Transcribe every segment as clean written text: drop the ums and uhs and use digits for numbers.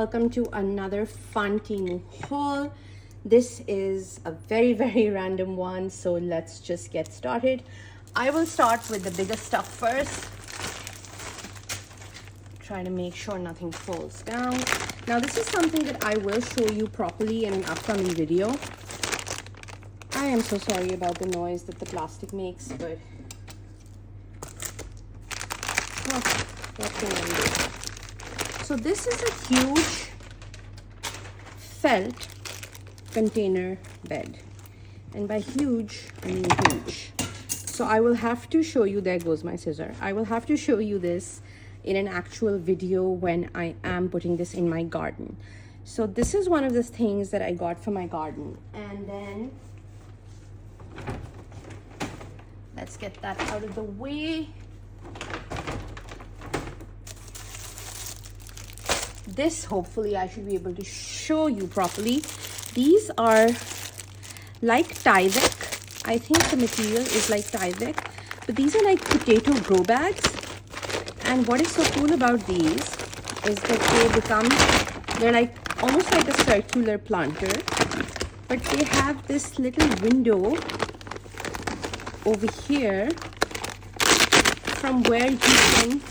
welcome to another fun Temu haul. This is a very random one, so let's just get started. I will start with the biggest stuff first. Try to make sure nothing falls down. Now this is something that I will show you properly in an upcoming video. I am so sorry about the noise that the plastic makes, but what can I do? So this is a huge felt container bed, and by huge I mean huge. So I will have to show you, there goes my scissor, I will have to show you this in an actual video when I am putting this in my garden. So this is one of the things that I got for my garden, and then let's get that out of the way. This, hopefully I should be able to show you properly. These are like Tyvek. I think the material is like Tyvek, but these are like potato grow bags. And what is so cool about these is that they're like almost like a circular planter, but they have this little window over here from where you can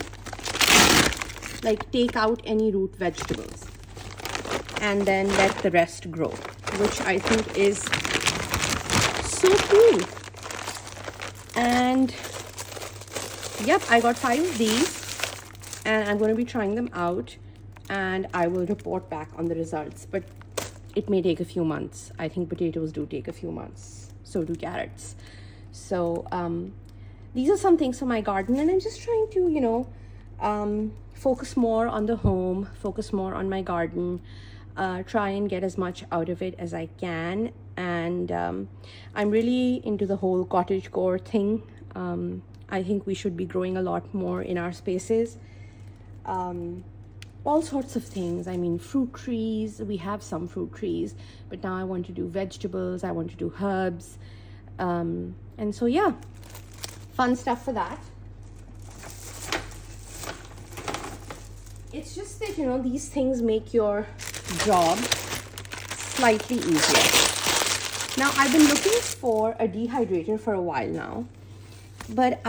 like take out any root vegetables and then let the rest grow, which I think is so cool. And yep, I got 5 of these and I'm going to be trying them out, and I will report back on the results, but it may take a few months. I think potatoes do take a few months, so do carrots. So these are some things for my garden, and I'm just trying to, you know, focus more on the home, focus more on my garden, try and get as much out of it as I can. And I'm really into the whole cottage core thing. I think we should be growing a lot more in our spaces. All sorts of things. I mean, fruit trees, we have some fruit trees, but now I want to do vegetables, I want to do herbs. And so yeah, fun stuff for that. It's just that, you know, these things make your job slightly easier. Now, I've been looking for a dehydrator for a while now, but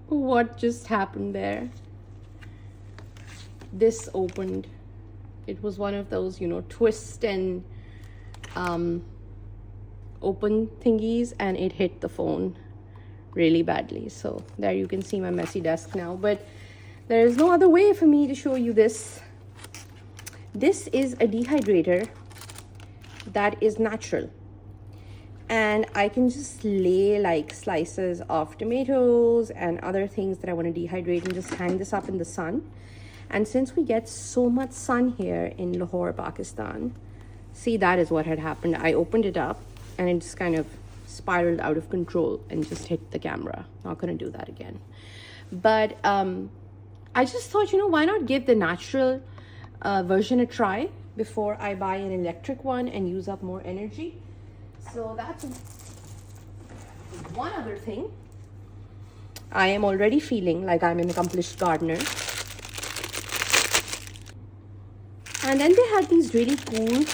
what just happened there? This opened. It was one of those, you know, twist and open thingies, and it hit the phone really badly. So there you can see my messy desk now, but there is no other way for me to show you this. This is a dehydrator that is natural, and I can just lay like slices of tomatoes and other things that I want to dehydrate and just hang this up in the sun. And since we get so much sun here in Lahore, Pakistan, see, that is what had happened. I opened it up and it just kind of spiraled out of control and just hit the camera. Not gonna do that again. But I just thought, you know, why not give the natural version a try before I buy an electric one and use up more energy. So that's one other thing. I am already feeling like I'm an accomplished gardener. And then they had these really cool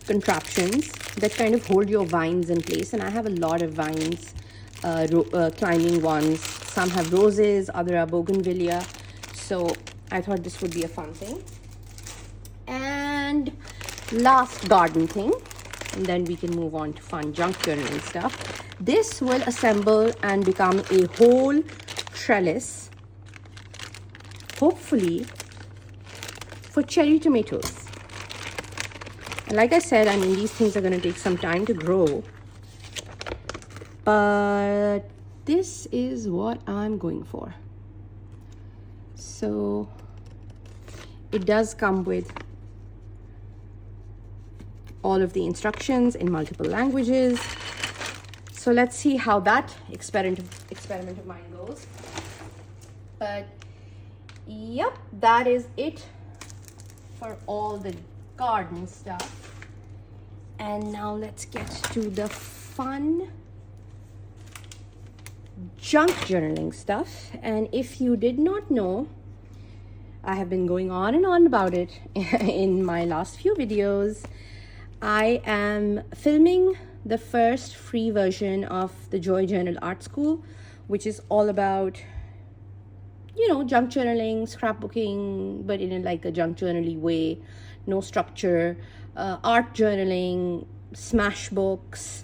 contraptions that kind of hold your vines in place. And I have a lot of vines, climbing ones. Some have roses, other are bougainvillea. So I thought this would be a fun thing. And last garden thing, and then we can move on to fun junk journal and stuff. This will assemble and become a whole trellis, hopefully for cherry tomatoes. And like I said, I mean, these things are going to take some time to grow, but this is what I'm going for. So it does come with all of the instructions in multiple languages. So let's see how that experiment of mine goes. But yep, that is it for all the garden stuff. And now let's get to the fun junk journaling stuff. And if you did not know, I have been going on and on about it in my last few videos. I am filming the first free version of the Joy Journal Art School, which is all about, you know, junk journaling, scrapbooking, but in like a junk journaly way, no structure, art journaling, smash books,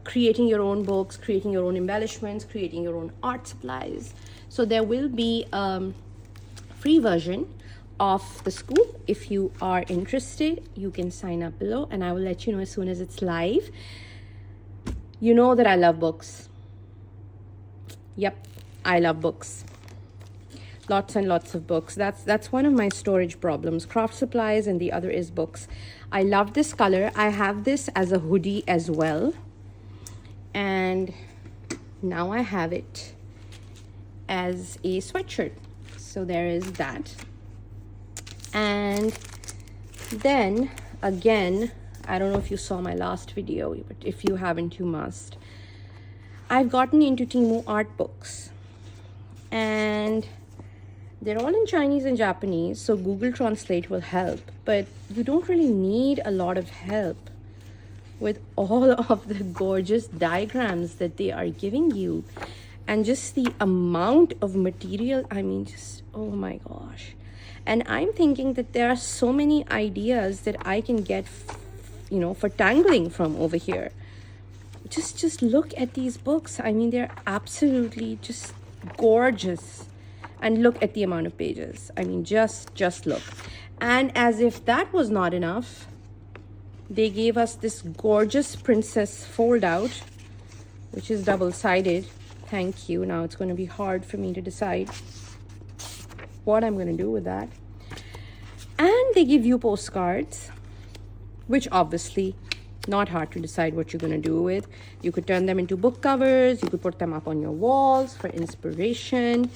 creating your own books, creating your own embellishments, creating your own art supplies. So there will be a free version of the school. If you are interested, you can sign up below and I will let you know as soon as it's live. You know that I love books. Yep, I love books. Lots and lots of books. That's one of my storage problems. Craft supplies, and the other is books. I love this color. I have this as a hoodie as well. And now I have it as a sweatshirt. So there is that. And then again, I don't know if you saw my last video, but if you haven't, you must. I've gotten into Temu art books. And they're all in Chinese and Japanese, so Google Translate will help. But you don't really need a lot of help with all of the gorgeous diagrams that they are giving you. And just the amount of material, I mean, just, oh my gosh. And I'm thinking that there are so many ideas that I can get, you know, for tangling from over here. Just look at these books. I mean, they're absolutely just gorgeous. And look at the amount of pages. I mean, just look. And as if that was not enough, they gave us this gorgeous princess fold out, which is double-sided. Thank you. Now it's going to be hard for me to decide what I'm going to do with that. And they give you postcards, which obviously not hard to decide what you're going to do with. You could turn them into book covers. You could put them up on your walls for inspiration.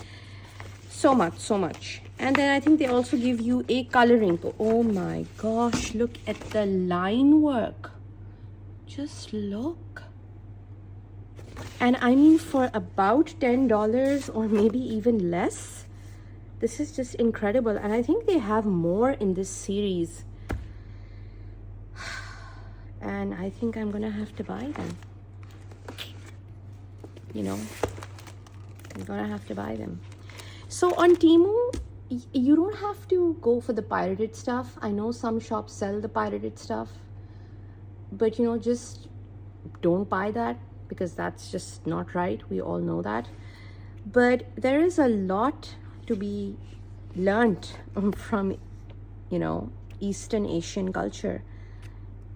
So much. And then I think they also give you a coloring book. Oh my gosh, look at the line work. Just look. And I mean, for about $10 or maybe even less, this is just incredible. And I think they have more in this series. And I think I'm gonna have to buy them. You know, I'm gonna have to buy them. So on Temu, you don't have to go for the pirated stuff. I know some shops sell the pirated stuff, but you know, just don't buy that, because that's just not right. We all know that. But there is a lot to be learned from, you know, Eastern Asian culture.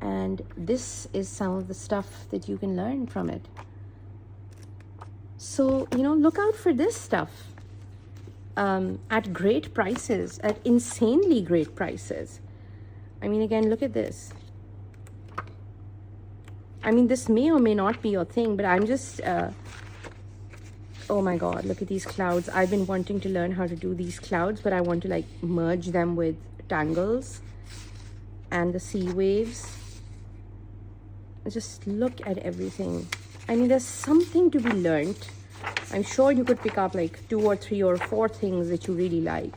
And this is some of the stuff that you can learn from it. So, you know, look out for this stuff. At great prices, at insanely great prices. I mean, again, look at this. I mean, this may or may not be your thing, but I'm just, oh my God, look at these clouds. I've been wanting to learn how to do these clouds, but I want to like merge them with tangles and the sea waves. Just look at everything. I mean, there's something to be learned. I'm sure you could pick up like 2 or 3 or 4 things that you really like.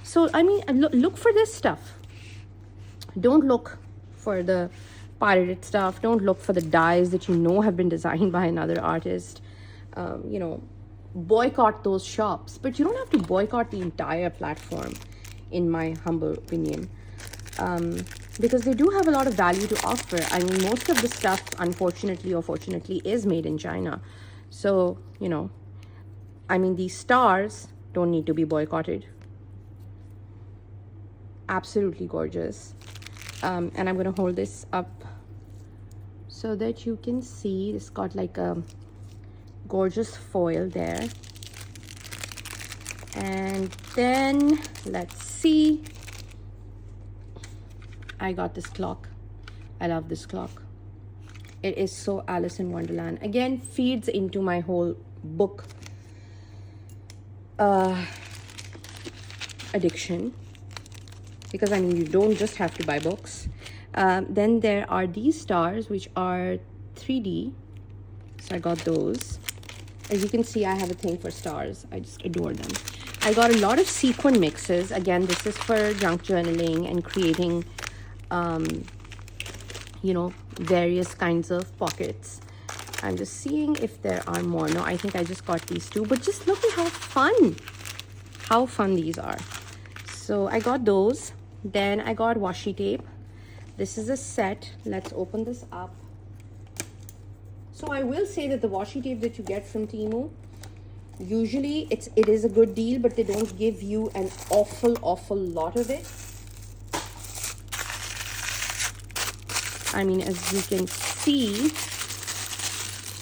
So, I mean, look for this stuff. Don't look for the pirated stuff. Don't look for the dyes that you know have been designed by another artist. You know, boycott those shops. But you don't have to boycott the entire platform, in my humble opinion. Because they do have a lot of value to offer. I mean, most of the stuff, unfortunately or fortunately, is made in China. So, you know, I mean, these stars don't need to be boycotted. Absolutely gorgeous. And I'm going to hold this up so that you can see. It's got like a gorgeous foil there. And then, let's see. I got this clock. I love this clock. It is so Alice in Wonderland. Again, feeds into my whole book addiction. Because, I mean, you don't just have to buy books. Then there are these stars, which are 3D. So I got those. As you can see, I have a thing for stars. I just adore them. I got a lot of sequin mixes. Again, this is for junk journaling and creating, you know, various kinds of pockets. I'm just seeing if there are more. No, I think I just got these two. But just look at how fun these are. So I got those. Then I got washi tape. This is a set. Let's open this up. So I will say that the washi tape that you get from Temu, usually it is a good deal, but they don't give you an awful lot of it. I mean, as you can see,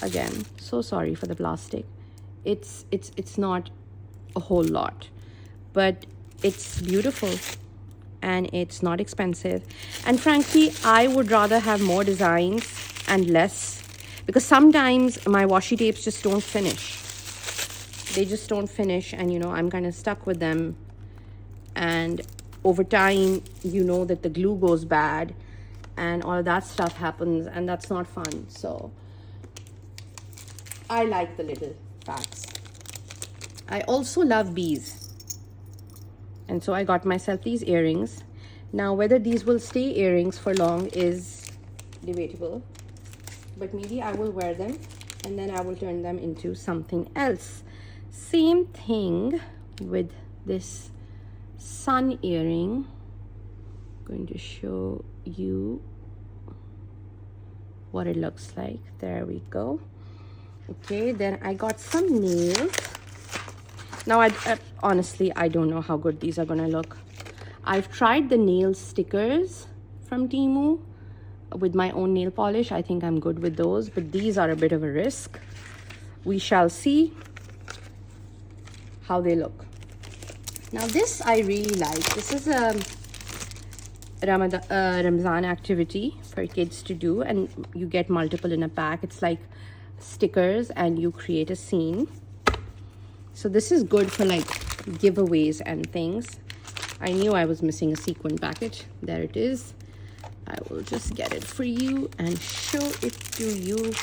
again, so sorry for the plastic. It's not a whole lot, but it's beautiful and it's not expensive. And frankly, I would rather have more designs and less, because sometimes my washi tapes just don't finish. They just don't finish, and you know, I'm kind of stuck with them. And over time, you know that the glue goes bad and all of that stuff happens, and that's not fun. So I like the little packs. I also love bees. And so I got myself these earrings. Now, whether these will stay earrings for long is debatable, but maybe I will wear them and then I will turn them into something else. Same thing with this sun earring. I'm going to show you what it looks like. There we go. Okay, then I got some nails. Now, I honestly, I don't know how good these are gonna look. I've tried the nail stickers from Temu with my own nail polish. I think I'm good with those, but these are a bit of a risk. We shall see how they look. Now, this I really like. This is a Ramzan activity for kids to do, and you get multiple in a pack. It's like stickers and you create a scene. So this is good for like giveaways and things. I knew I was missing a sequin packet. There it is. I will just get it for you and show it to you.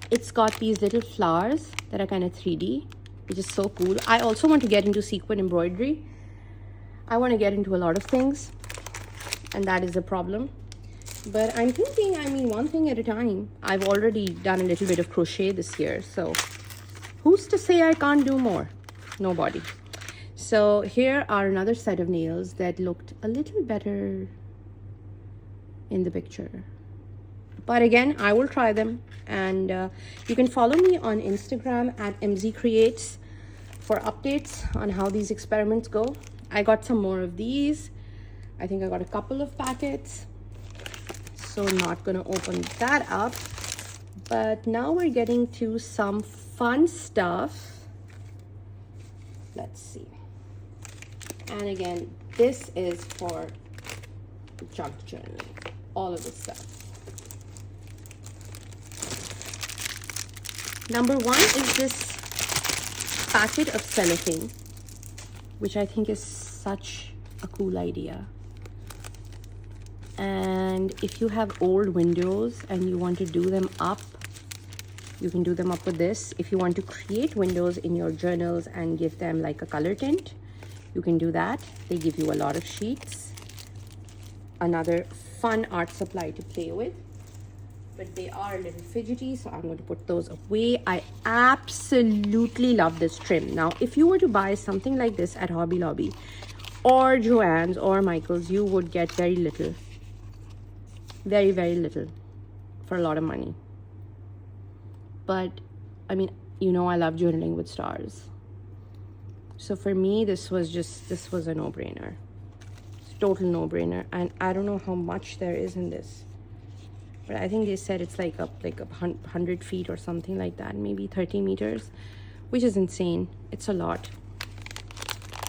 It's got these little flowers that are kind of 3D, which is so cool. I also want to get into sequin embroidery. I want to get into a lot of things, and that is a problem. But I'm thinking, I mean, one thing at a time. I've already done a little bit of crochet this year, so who's to say I can't do more? Nobody. So here are another set of nails that looked a little better in the picture. But again, I will try them. And you can follow me on Instagram at mzcreates for updates on how these experiments go. I got some more of these. I think I got a couple of packets. So not gonna open that up. But now we're getting to some fun stuff. Let's see. And again, this is for junk journaling, all of this stuff. Number one is this packet of cellophane, which I think is such a cool idea. And if you have old windows and you want to do them up, you can do them up with this. If you want to create windows in your journals and give them like a color tint, you can do that. They give you a lot of sheets. Another fun art supply to play with. But they are a little fidgety, so I'm going to put those away. I absolutely love this trim. Now, if you were to buy something like this at Hobby Lobby or Joann's or Michael's, you would get very little. Very, very little for a lot of money. But, I mean, you know I love journaling with stars. So for me, this was a no-brainer. Total no-brainer. And I don't know how much there is in this. But I think they said it's like up like 100 feet or something like that, maybe 30 meters, which is insane. It's a lot.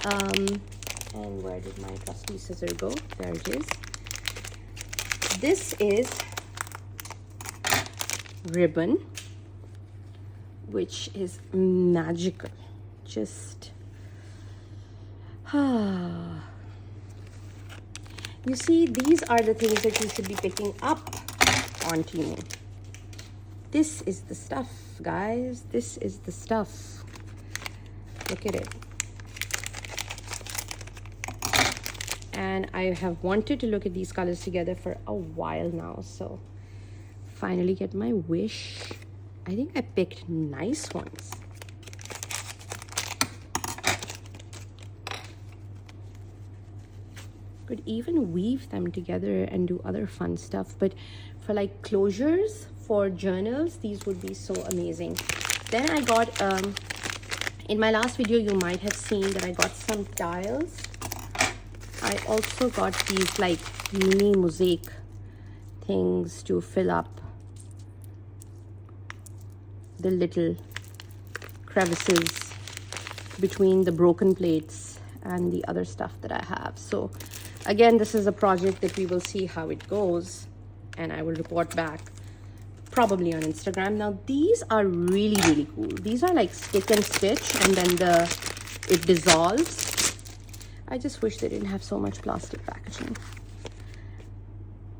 And where did my trusty scissor go? There it is. This is ribbon, which is magical. Just you see, these are the things that you should be picking up on Temu. This is the stuff, guys. This is the stuff. Look at it. And I have wanted to look at these colors together for a while now, so finally get my wish. I think I picked nice ones. Could even weave them together and do other fun stuff, but for like closures for journals, these would be so amazing. Then I got in my last video you might have seen that I got some tiles. I also got these like mini mosaic things to fill up the little crevices between the broken plates and the other stuff that I have. So again, this is a project that we will see how it goes, and I will report back probably on Instagram. Now these are really, really cool. These are like stick and stitch, and then it dissolves. I just wish they didn't have so much plastic packaging.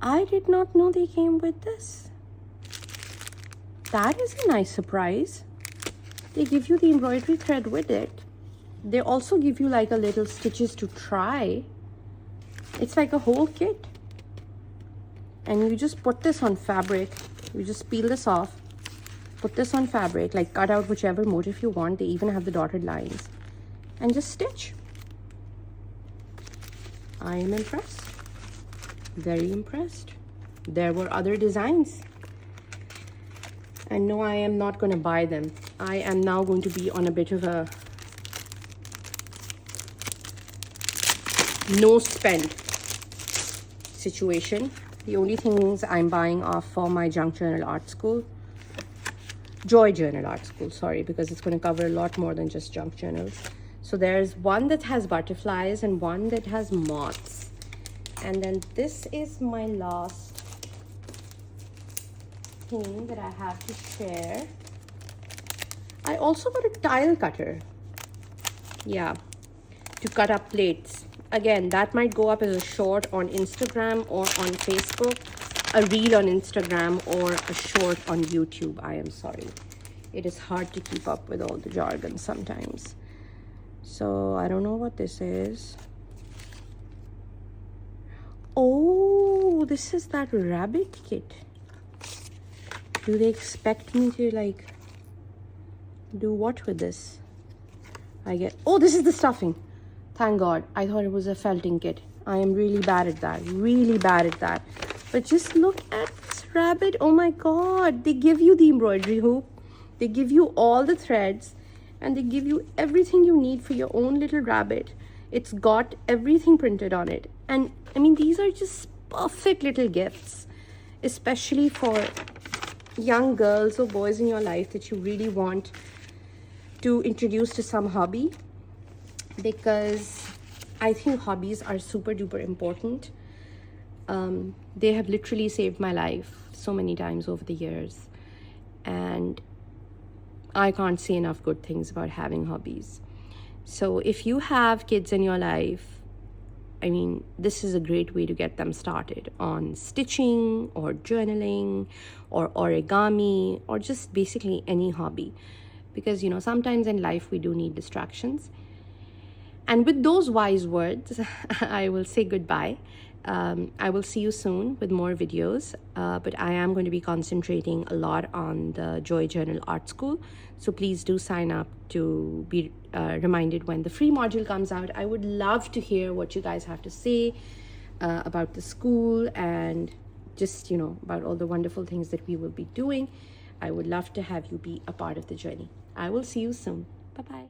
I did not know they came with this. That is a nice surprise. They give you the embroidery thread with it. They also give you like a little stitches to try. It's like a whole kit. And you just put this on fabric. You just peel this off, put this on fabric, like cut out whichever motif you want. They even have the dotted lines, and just stitch. I am impressed. Very impressed. There were other designs. And no, I am not going to buy them. I am now going to be on a bit of a no spend situation. The only things I'm buying are for my Junk Journal Art School. Joy Journal Art School, sorry, because it's going to cover a lot more than just junk journals. So there's one that has butterflies and one that has moths. And then this is my last thing that I have to share. I also got a tile cutter. Yeah, to cut up plates. Again, that might go up as a short on Instagram or on Facebook, a reel on Instagram, or a short on YouTube. I am sorry. It is hard to keep up with all the jargon sometimes. So I don't know what this is. Oh, this is that rabbit kit. Do they expect me to like do what with this? Oh, this is the stuffing. Thank God. I thought it was a felting kit. I am really bad at that. Really bad at that. But just look at this rabbit. Oh my God. They give you the embroidery hoop. They give you all the threads. And they give you everything you need for your own little rabbit. It's got everything printed on it. And I mean, these are just perfect little gifts. Especially for young girls or boys in your life that you really want to introduce to some hobby. Because I think hobbies are super duper important. They have literally saved my life so many times over the years. And I can't say enough good things about having hobbies. So if you have kids in your life, I mean, this is a great way to get them started on stitching or journaling or origami or just basically any hobby. Because, you know, sometimes in life we do need distractions. And with those wise words, I will say goodbye. I will see you soon with more videos, but I am going to be concentrating a lot on the Joy Journal Art School. So please do sign up to be reminded when the free module comes out. I would love to hear what you guys have to say about the school and just, you know, about all the wonderful things that we will be doing. I would love to have you be a part of the journey. I will see you soon. Bye-bye.